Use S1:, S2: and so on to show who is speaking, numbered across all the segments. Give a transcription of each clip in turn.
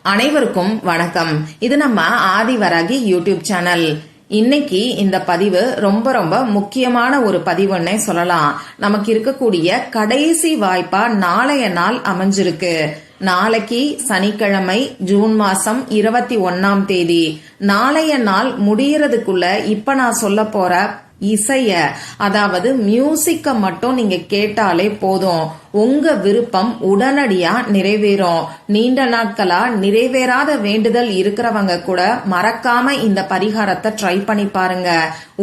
S1: அனைவருக்கும் வணக்கம். இது நம்ம ஆதிவராகி யூடியூப் சேனல். இன்னைக்கு இந்த பதிவு ரொம்ப ரொம்ப முக்கியமான ஒரு பதிவுன்னே சொல்லலாம். நமக்கு இருக்கக்கூடிய கடைசி வாய்ப்பா நாளைய நாள் அமைஞ்சிருக்கு. நாளைக்கு சனிக்கிழமை ஜூன் மாசம் 21ஆம் தேதி. நாளைய நாள் முடியறதுக்குள்ள இப்ப நான் சொல்ல போற இசைய, அதாவது மியூசிக்க மட்டும் நீங்க கேட்டாலே போதும், உங்க விருப்பம் உடனடியா நிறைவேறும். நீண்ட நாட்களா நிறைவேறாத வேண்டுதல் இருக்கிறவங்க கூட மறக்காம இந்த பரிகாரத்தை ட்ரை பண்ணி பாருங்க.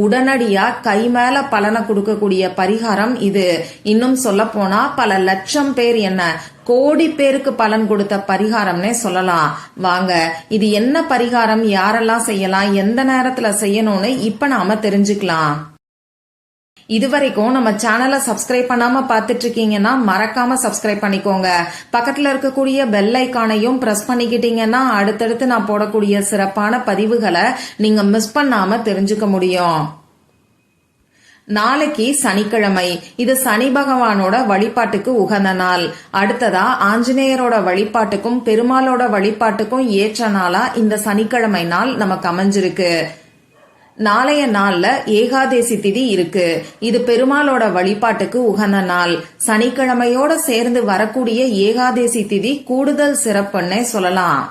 S1: உடனடியா கை மேல பலனை கொடுக்கக்கூடிய பரிகாரம் இது. இன்னும் சொல்ல போனா பல லட்சம் பேர், என்ன கோடி பேருக்கு பலன் கொடுத்த பரிகாரம்னே சொல்லலாம். வாங்க, இது என்ன பரிகாரம், யாரெல்லாம் செய்யலாம், எந்த நேரத்துல செய்யணும்னு இப்ப நாம தெரிஞ்சுக்கலாம். இதுவரைக்கும் நம்ம சேனலை சப்ஸ்கிரைப் பண்ணாம பாத்துட்டு இருக்கீங்கன்னா மறக்காம சப்ஸ்கிரைப் பண்ணிக்கோங்க. பக்கத்துல இருக்கக்கூடிய பெல் ஐகானையும் பிரஸ் பண்ணிக்கிட்டீங்கன்னா அடுத்தடுத்து நான் போடக்கூடிய சிறப்பான பதிவுகளை நீங்க மிஸ் பண்ணாம தெரிஞ்சுக்க முடியும். நாளைக்கு சனிக்கிழமை. இது சனி பகவானோட வழிபாட்டுக்கு உகந்த நாள். அடுத்ததா ஆஞ்சநேயரோட வழிபாட்டுக்கும் பெருமாளோட வழிபாட்டுக்கும் ஏற்ற நாளா இந்த சனிக்கிழமை நாள் நமக்கு அமைஞ்சிருக்கு. நாளைய நாள்ல ஏகாதேசி திதி இருக்கு. இது பெருமாளோட வழிபாட்டுக்கு உகந்த நாள். சனிக்கிழமையோட சேர்ந்து வரக்கூடிய ஏகாதேசி திதி கூடுதல் சிறப்புன்னே சொல்லலாம்.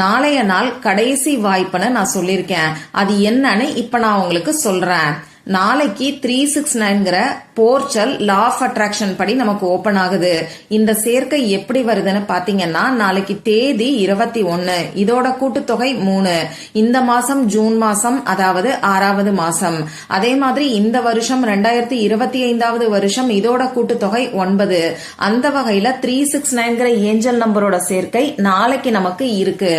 S1: நாளைய நாள் கடைசி வாய்ப்புன்னு நான் சொல்லிருக்கேன். அது என்னன்னு இப்ப நான் உங்களுக்கு சொல்றேன். நாளைக்கு 369ங்கிற போர்ச்சல் லா ஆஃப் அட்ராக்ஷன் படி நமக்கு ஓபன் ஆகுது. இந்த சேர்க்கை எப்படி வருதுன்னு பாத்தீங்கன்னா, நாளைக்கு தேதி 21, இதோட கூட்டுத்தொகை 3. இந்த மாசம் ஜூன் மாசம், அதாவது 6வது மாசம். அதே மாதிரி இந்த வருஷம் 2025வது வருஷம், இதோட கூட்டுத்தொகை 9. அந்த வகையில 369ங்கிற ஏஞ்சல் நம்பரோட சேர்க்கை நாளைக்கு நமக்கு இருக்கு.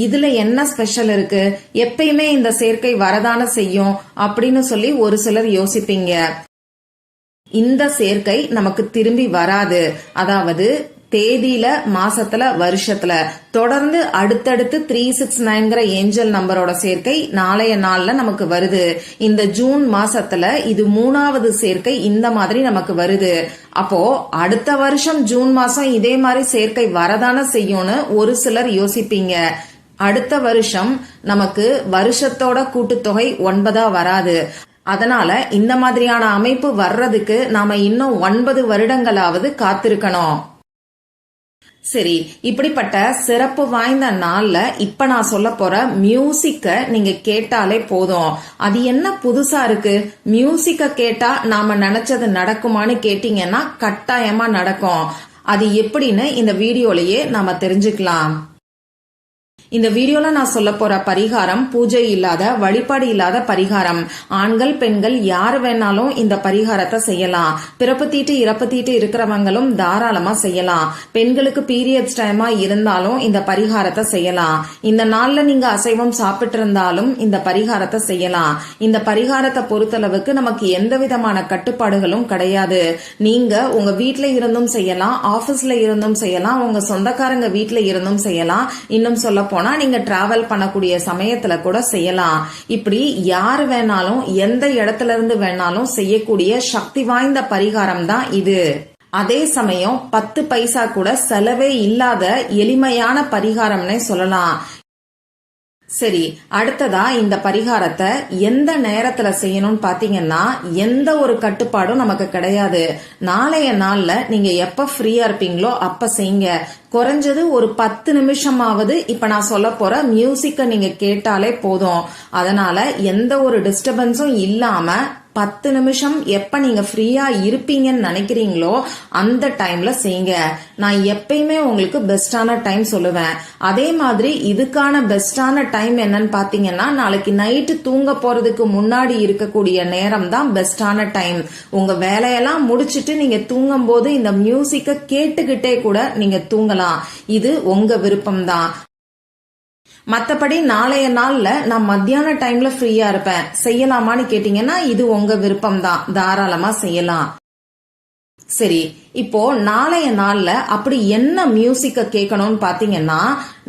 S1: இதுல என்ன ஸ்பெஷல் இருக்கு? எப்பயுமே இந்த சேர்க்கை வரதான செய்யும் அப்படின்னு சொல்லி ஒரு சிலர் யோசிப்பீங்க. இந்த சேர்க்கை நமக்கு திரும்பி வராது. அதாவது தேதியில, மாசத்துல, வருஷத்துல தொடர்ந்து அடுத்தடுத்து 369ங்கிற ஏஞ்சல் நம்பரோட சேர்க்கை நாளைய நாள்ல நமக்கு வருது. இந்த ஜூன் மாசத்துல இது 3வது சேர்க்கை இந்த மாதிரி நமக்கு வருது. அப்போ அடுத்த வருஷம் ஜூன் மாசம் இதே மாதிரி சேர்க்கை வரதான செய்யும்னு ஒரு சிலர் யோசிப்பீங்க. அடுத்த வருஷம் நமக்கு வருஷத்தோட கூட்டுத்தொகை 9 வராது. அதனால இந்த மாதிரியான அமைப்பு வர்றதுக்கு நாம இன்னும் 9 வருடங்களாவது காத்திருக்கணும். சரி, இப்படிப்பட்ட சிறப்பு வாய்ந்த நாள்ல இப்ப நான் சொல்ல போற மியூசிக்க நீங்க கேட்டாலே போதும். அது என்ன புதுசா இருக்கு? மியூசிக்க கேட்டா நாம நினைச்சது நடக்குமான்னு கேட்டீங்கன்னா கட்டாயமா நடக்கும். அது எப்படின்னு இந்த வீடியோலயே நாம தெரிஞ்சுக்கலாம். இந்த வீடியோல நான் சொல்ல போற பரிகாரம் பூஜை இல்லாத, வழிபாடு இல்லாத பரிகாரம். ஆண்கள் பெண்கள் யாரு வேணாலும் இந்த பரிகாரத்தை செய்யலாம். பிறப்பு தீட்டு இறப்பு தீட்டு இருக்கிறவங்களும் தாராளமா செய்யலாம். பெண்களுக்கு பீரியட்ஸ் டைமா இருந்தாலும் இந்த பரிகாரத்தை செய்யலாம். இந்த நாள்ல நீங்க அசைவம் சாப்பிட்டு இருந்தாலும் இந்த பரிகாரத்தை செய்யலாம். இந்த பரிகாரத்தை பொறுத்தளவுக்கு நமக்கு எந்த விதமான கட்டுப்பாடுகளும் கிடையாது. நீங்க உங்க வீட்ல இருந்தும் செய்யலாம், ஆபீஸ்ல இருந்தும் செய்யலாம், உங்க சொந்தக்காரங்க வீட்ல இருந்தும் செய்யலாம். இன்னும் சொல்ல நீங்க டிராவல் பண்ணக்கூடிய சமயத்துல கூட செய்யலாம். இப்படி யாரு வேணாலும் எந்த இடத்துல இருந்து வேணாலும் செய்யக்கூடிய சக்தி வாய்ந்த பரிகாரம் தான் இது. அதே சமயம் 10 பைசா கூட செலவே இல்லாத எளிமையான பரிகாரம்னே சொல்லலாம். சரி, அடுத்ததா இந்த பரிகாரத்தை எந்த நேரத்துல செய்யணும்னு பாத்தீங்கன்னா, எந்த ஒரு கட்டுப்பாடும் நமக்கு கிடையாது. நாளைய நாள்ல நீங்க எப்ப ஃப்ரீயா இருப்பீங்களோ அப்ப செய்யுங்க. குறைஞ்சது ஒரு 10 நிமிஷமாவது இப்ப நான் சொல்ல போற மியூசிக்க நீங்க கேட்டாலே போதும். அதனால எந்த ஒரு டிஸ்டர்பன்ஸும் இல்லாம 10 நிமிஷம் எப்ப நீங்க ஃப்ரீயா இருப்பீங்கன்னு நினைக்கிறீங்களோ அந்த டைம்ல செய்யுங்க. நான் எப்பயுமே உங்களுக்கு பெஸ்டான டைம் சொல்லுவேன். அதே மாதிரி இதுக்கான பெஸ்டான டைம் என்னன்னு பாத்தீங்கன்னா, நாளைக்கு நைட்டு தூங்க போறதுக்கு முன்னாடி இருக்கக்கூடிய நேரம் தான் பெஸ்டான டைம். உங்க வேலையெல்லாம் முடிச்சிட்டு நீங்க தூங்கும் போது இந்த மியூசிக்க கேட்டுக்கிட்டே கூட நீங்க தூங்கலாம். இது உங்க விருப்பம் தான். மத்தபடி நாளைய நாள்ல நான் மத்தியான டைம்ல ஃப்ரீயா இருப்பேன், செய்யலாமான்னு கேட்டீங்கன்னா இது உங்க விருப்பம் தான், தாராளமா செய்யலாம். சரி, இப்போ நாளைய நாள்ல அப்படி என்ன மியூசிக்க கேட்கணும்னு பாத்தீங்கன்னா,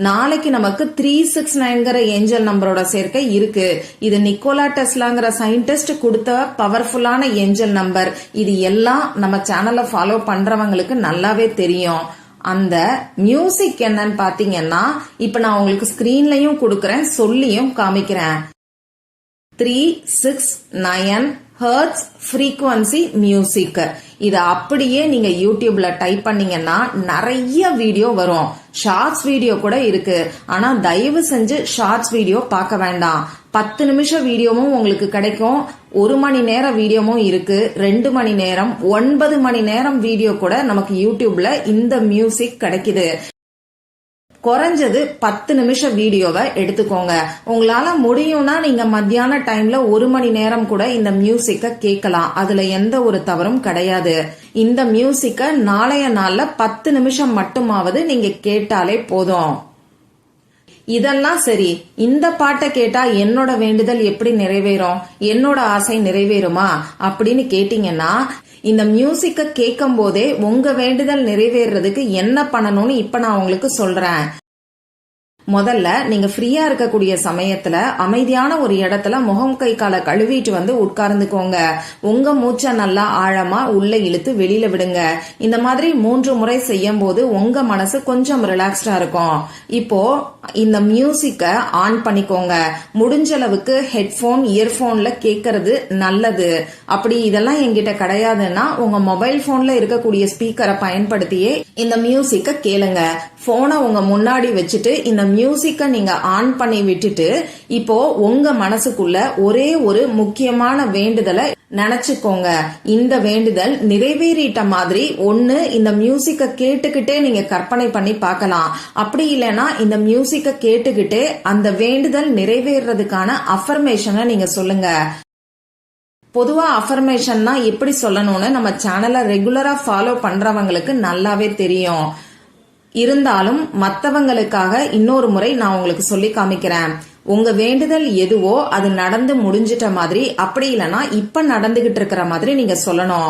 S1: நாளைக்கு நமக்கு 369ங்கிற ஏஞ்சல் நம்பரோட சேர்க்கை இருக்கு. இது நிக்கோலா டெஸ்லாங்கிற சயின்டிஸ்ட் கொடுத்த பவர்ஃபுல்லான ஏஞ்சல் நம்பர். இது எல்லாம் நம்ம சேனலை ஃபாலோ பண்றவங்களுக்கு நல்லாவே தெரியும். அந்த மியூசிக் என்னன்னு பாத்தீங்கன்னா இப்ப நான் உங்களுக்கு ஸ்கிரீன்லயும் கொடுக்கறேன், சொல்லியும் காமிக்கிறேன். 369 ஹெர்ட்ஸ் ஃப்ரீக்வன்சி மியூசிக். இத அப்படியே நீங்க யூடியூப்ல டைப் பண்ணீங்கன்னா நிறைய வீடியோ வரும். ஷார்ட்ஸ் வீடியோ கூட இருக்கு. ஆனா தயவு செஞ்சு ஷார்ட்ஸ் வீடியோ பார்க்க வேண்டாம். 10 நிமிஷம் வீடியோவும் உங்களுக்கு கிடைக்கும். 1 மணி நேரம் வீடியோவும் இருக்கு. 2 மணி நேரம், 9 மணி நேரம் வீடியோ கூட நமக்கு யூடியூப்ல இந்த மியூசிக் கிடைக்குது. குறைஞ்சது 10 நிமிஷம் வீடியோவை எடுத்துக்கோங்க. உங்களால முடியும்னா நீங்க மத்தியான டைம்ல 1 மணி நேரம் கூட இந்த மியூசிக்க கேட்கலாம். அதுல எந்த ஒரு தவறும் கிடையாது. இந்த மியூசிக்க நாளைய நாள்ல 10 நிமிஷம் மட்டுமாவது நீங்க கேட்டாலே போதும். இதெல்லாம் சரி, இந்த பாட்டை கேட்டா என்னோட வேண்டுதல் எப்படி நிறைவேறும், என்னோட ஆசை நிறைவேறுமா அப்படின்னு கேட்டீங்கன்னா, இந்த மியூசிக்க கேட்கும் போதே உங்க வேண்டுதல் நிறைவேறதுக்கு என்ன பண்ணணும்னு இப்ப நான் உங்களுக்கு சொல்றேன். முதல்ல நீங்க ஃப்ரீயா இருக்கக்கூடிய சமயத்துல அமைதியான ஒரு இடத்துல முகம் கை காலை கழுவிட்டு வந்து உட்கார்ந்துக்கோங்க. உங்க மூச்சை நல்லா ஆழமா உள்ள இழுத்து வெளியில விடுங்க. இந்த மாதிரி 3 முறை செய்யும் போது உங்க மனசு கொஞ்சம் ரிலாக்ஸ்டா இருக்கும். இப்போ இந்த மியூசிக்க ஆன் பண்ணிக்கோங்க. முடிஞ்ச அளவுக்கு ஹெட்போன், இயர்போன்ல கேட்கறது நல்லது. அப்படி இதெல்லாம் என்கிட்ட கிடையாதுன்னா உங்க மொபைல் போன்ல இருக்கக்கூடிய ஸ்பீக்கரை பயன்படுத்தியே இந்த மியூசிக்க கேளுங்க. போனை உங்க முன்னாடி வச்சுட்டு இந்த மியூசிக்க நீங்க ஆன் பண்ணி விட்டுட்டு இப்போ உங்க மனசுக்குள்ள ஒரே ஒரு முக்கியமான வேண்டுதலை நினைச்சுக்கோங்க. இந்த வேண்டுதல் நிறைவேறிட்ட மாதிரி ஒண்ணு இந்த மியூசிக்க கேட்டுக்கிட்டே நீங்க கற்பனை பண்ணி பார்க்கலாம். அப்படி இல்லைன்னா இந்த மியூசிக்க கேட்டுக்கிட்டே அந்த வேண்டுதல் நிறைவேறதுக்கான அஃபர்மேஷனை நீங்க சொல்லுங்க. பொதுவா அஃபர்மேஷன்னா எப்படி சொல்லணும்னு நம்ம சேனலை ரெகுலரா ஃபாலோ பண்றவங்களுக்கு நல்லாவே தெரியும். இருந்தாலும் மத்தவங்களுக்காக இன்னொரு முறை நான் உங்களுக்கு சொல்லி காமிக்கிறேன். உங்க வேண்டுதல் எதுவோ அது நடந்து முடிஞ்சிட்ட மாதிரி, அப்படி இல்லைன்னா இப்ப நடந்துகிட்டு இருக்கிற மாதிரி நீங்க சொல்லணும்.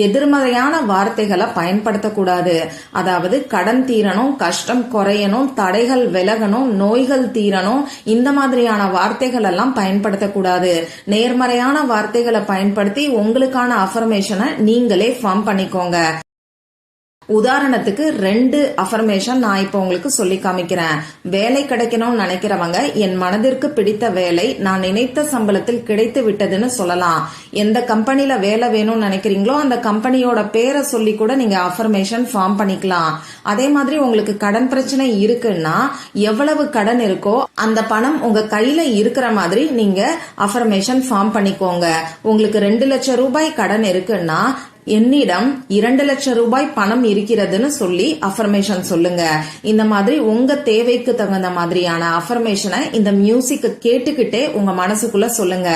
S1: எதிர்மறையான வார்த்தைகளை பயன்படுத்தக்கூடாது. அதாவது கடன் தீரணும், கஷ்டம் குறையணும், தடைகள் விலகணும், நோய்கள் தீரணும், இந்த மாதிரியான வார்த்தைகள் எல்லாம் பயன்படுத்தக்கூடாது. நேர்மறையான வார்த்தைகளை பயன்படுத்தி உங்களுக்கான அஃபர்மேஷனை நீங்களே ஃபார்ம் பண்ணிக்கோங்க. உதாரணத்துக்கு 2 அஃபர்மேஷன் நான் இப்ப உங்களுக்கு சொல்லி காமிக்கிறேன். வேலை கிடைக்கணும்னு நினைக்கிறவங்க என் மனதிற்கு பிடித்த வேலை நான் நினைத்த சம்பளத்தில் கிடைத்து விட்டதுன்னு சொல்லலாம். எந்த கம்பெனில வேலை வேணும்னு நினைக்கிறீங்களோ அந்த கம்பெனியோட பேரை சொல்லி கூட நீங்க அஃபர்மேஷன் ஃபார்ம் பண்ணிக்கலாம். அதே மாதிரி உங்களுக்கு கடன் பிரச்சனை இருக்குன்னா எவ்வளவு கடன் இருக்கோ அந்த பணம் உங்க கையில இருக்கிற மாதிரி நீங்க அஃபர்மேஷன் ஃபார்ம் பண்ணிக்கோங்க. உங்களுக்கு 2 லட்சம் ரூபாய் கடன் இருக்குன்னா என்னிடம் 2 லட்சம் ரூபாய் பணம் இருக்கிறதுன்னு சொல்லி அஃபர்மேஷன் சொல்லுங்க. இந்த மாதிரி உங்க தேவைக்கு தகுந்த மாதிரியான அஃபர்மேஷனை இந்த மியூசிக் கேட்டுக்கிட்டே உங்க மனசுக்குள்ள சொல்லுங்க.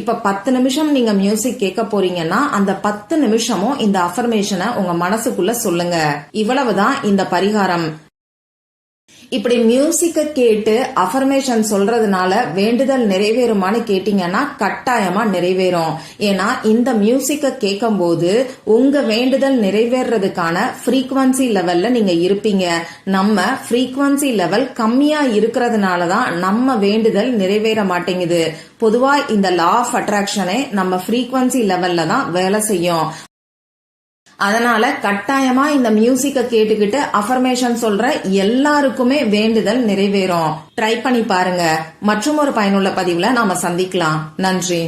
S1: இப்ப 10 நிமிஷம் நீங்க மியூசிக் கேட்க போறீங்கன்னா அந்த 10 நிமிஷமும் இந்த அஃபர்மேஷனை உங்க மனசுக்குள்ள சொல்லுங்க. இவ்வளவுதான் இந்த பரிகாரம். இப்படி மியூசிக்க கேட்டு அஃபர்மேஷன் சொல்றதுனால வேண்டுதல் நிறைவேறுமான்னு கேட்டீங்கன்னா கட்டாயமா நிறைவேறும். ஏன்னா இந்த மியூசிக்க கேட்கும் போது உங்க வேண்டுதல் நிறைவேறதுக்கான ஃப்ரீக்வன்சி லெவல்ல நீங்க இருப்பீங்க. நம்ம ஃப்ரீக்வன்சி லெவல் கம்மியா இருக்கிறதுனாலதான் நம்ம வேண்டுதல் நிறைவேற மாட்டேங்குது. பொதுவா இந்த லா ஆஃப் அட்ராக்ஷனே நம்ம ஃப்ரீக்வன்சி லெவல்ல தான் வேலை செய்யும். அதனால கட்டாயமா இந்த மியூசிக்க கேட்டுக்கிட்டு அஃபர்மேஷன் சொல்ற எல்லாருக்குமே வேண்டுதல் நிறைவேறும். ட்ரை பண்ணி பாருங்க. மற்றும் ஒரு பயனுள்ள பதிவுல நாம சந்திக்கலாம். நன்றி.